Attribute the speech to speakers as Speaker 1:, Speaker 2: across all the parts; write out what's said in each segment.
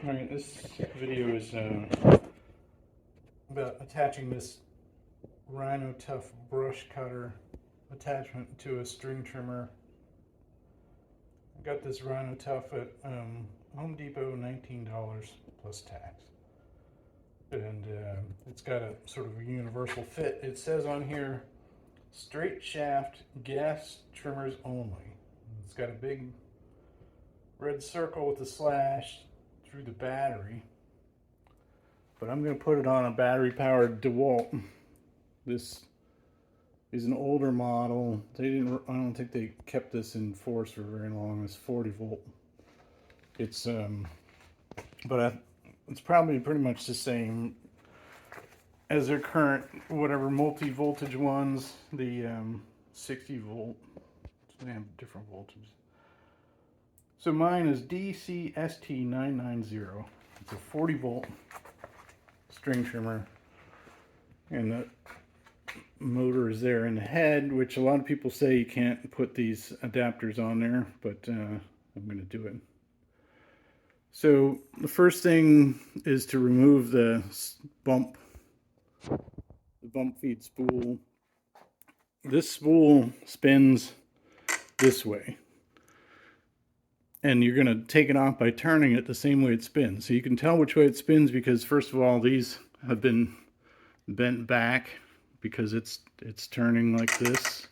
Speaker 1: Alright, this video is about attaching this Rino-Tuff Brush Cutter attachment to a string trimmer. I got this Rino-Tuff at Home Depot, $19 plus tax. And it's got a sort of a universal fit. It says on here, straight shaft gas trimmers only. It's got a big red circle with a slash through the battery, but I'm going to put it on a battery powered DeWalt. This is an older model. I don't think they kept this in force for very long. It's 40 volt. It's it's probably pretty much the same as their current whatever multi-voltage ones, the 60 volt. They have different voltages. So mine is DCST990. It's a 40 volt string trimmer, and the motor is there in the head, which a lot of people say you can't put these adapters on there, but I'm going to do it. So the first thing is to remove the bump feed spool. This spool spins this way, and you're going to take it off by turning it the same way it spins. So you can tell which way it spins because, first of all, these have been bent back because it's turning like this.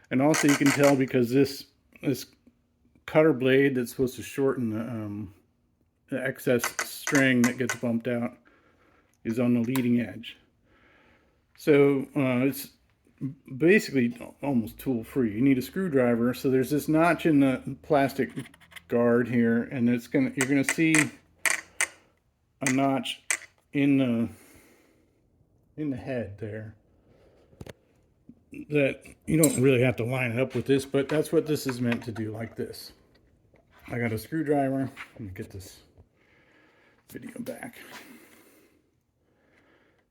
Speaker 1: And also you can tell because this cutter blade that's supposed to shorten the excess string that gets bumped out is on the leading edge. So it's basically almost tool free. You need a screwdriver. So there's this notch in the plastic guard here, and you're gonna see a notch in the head there that you don't really have to line it up with this, but that's what this is meant to do, like this. I got a screwdriver. Let me get this video back.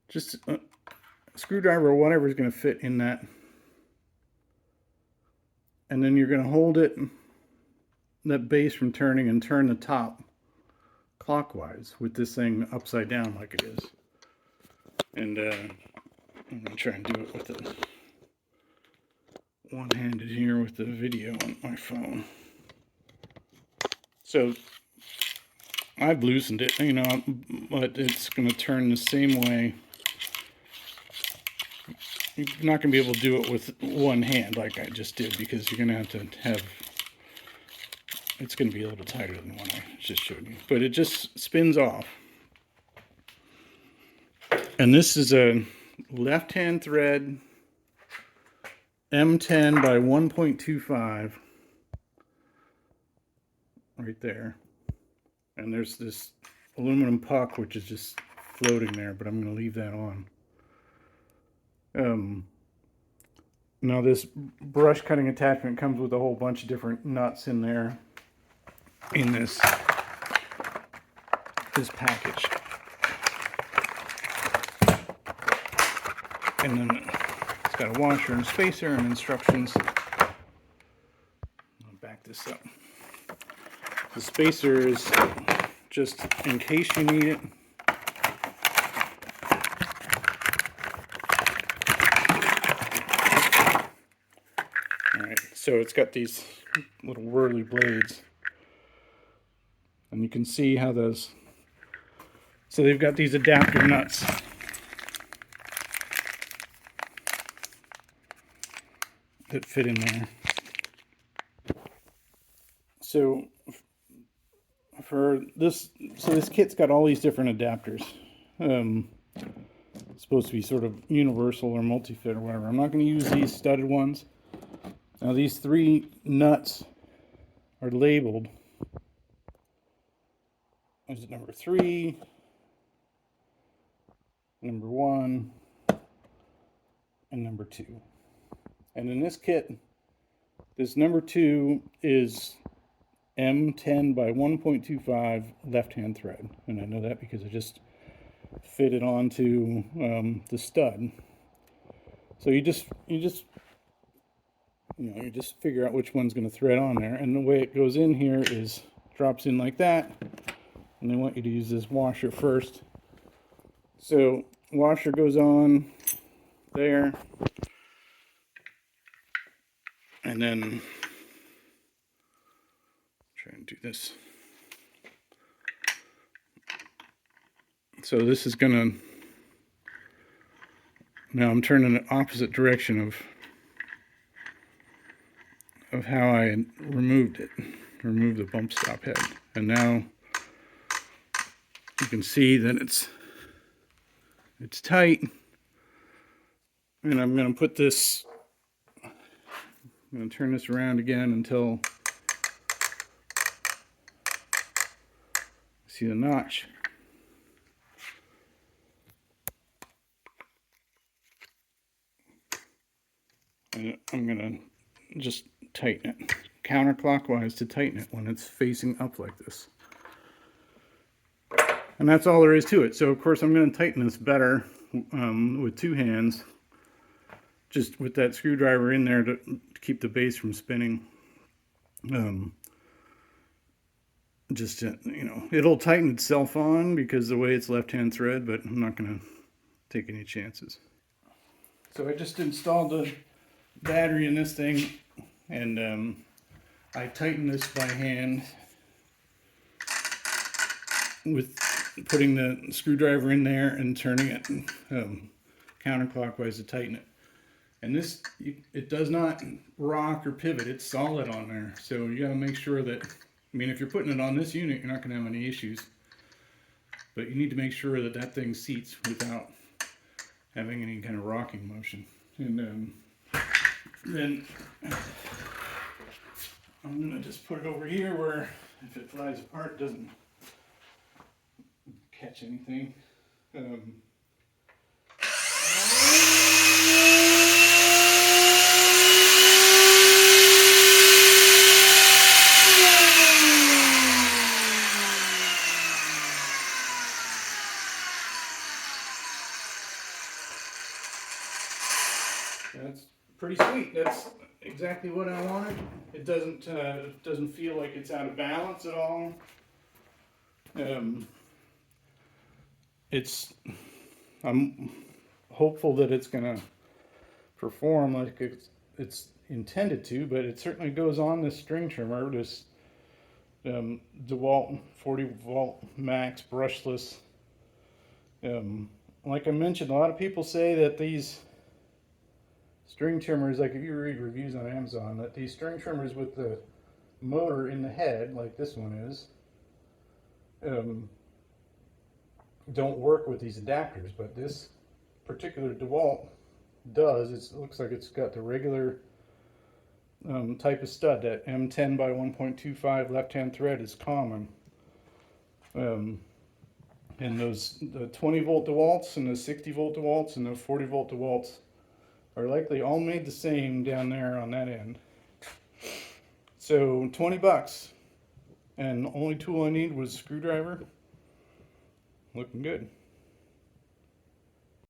Speaker 1: Just a screwdriver or whatever is going to fit in that, and then you're going to hold it, that base from turning, and turn the top clockwise with this thing upside down like it is. And I'm going to try and do it with it one-handed here with the video on my phone. So I've loosened it, you know, but it's going to turn the same way. You're not going to be able to do it with one hand like I just did, because you're going to have it's going to be a little tighter than the one I just showed you. But it just spins off. And this is a left-hand thread, M10 by 1.25, right there. And there's this aluminum puck which is just floating there, but I'm going to leave that on. Now this brush cutting attachment comes with a whole bunch of different nuts in there, in this package. And then it's got a washer and a spacer and instructions. I'll back this up. The spacer is just in case you need it. Alright, so it's got these little whirly blades. And you can see how those, so they've got these adapter nuts. That fit in there. So for this, this kit's got all these different adapters. It's supposed to be sort of universal or multi-fit or whatever. I'm not going to use these studded ones. Now these three nuts are labeled. Is it number 3, number 1, and number 2. And in this kit, this number 2 is M10 by 1.25 left-hand thread. And I know that because I just fit it onto the stud. So you just figure out which one's going to thread on there. And the way it goes in here is drops in like that, and they want you to use this washer first. So washer goes on there, and then try and do this. So this is gonna, now I'm turning the opposite direction of how I removed it, removed the bump stop head, and now you can see that it's tight. And I'm going to put this, I'm going to turn this around again until I see the notch. And I'm going to just tighten it counterclockwise to tighten it when it's facing up like this. And that's all there is to it. So of course I'm going to tighten this better with two hands, just with that screwdriver in there to keep the base from spinning. Just to, you know, it'll tighten itself on because the way it's left-hand thread, but I'm not going to take any chances. So I just installed the battery in this thing, and I tighten this by hand with putting the screwdriver in there and turning it counterclockwise to tighten it. And this, it does not rock or pivot, it's solid on there. So you got to make sure that, I mean, if you're putting it on this unit, you're not going to have any issues. But you need to make sure that that thing seats without having any kind of rocking motion. And then I'm going to just put it over here where if it flies apart, it doesn't catch anything. That's pretty sweet. That's exactly what I wanted. It doesn't feel like it's out of balance at all. I'm hopeful that it's gonna perform like it's intended to, but it certainly goes on this string trimmer, this DeWalt 40 volt max brushless. Like I mentioned, a lot of people say that these string trimmers, like if you read reviews on Amazon, that these string trimmers with the motor in the head, like this one is, don't work with these adapters, but this particular DeWalt does. It looks like it's got the regular type of stud. That M10 by 1.25 left-hand thread is common. And the 20 volt DeWalts and the 60 volt DeWalts and the 40 volt DeWalts are likely all made the same down there on that end. So 20 bucks, and the only tool I need was a screwdriver. Looking good.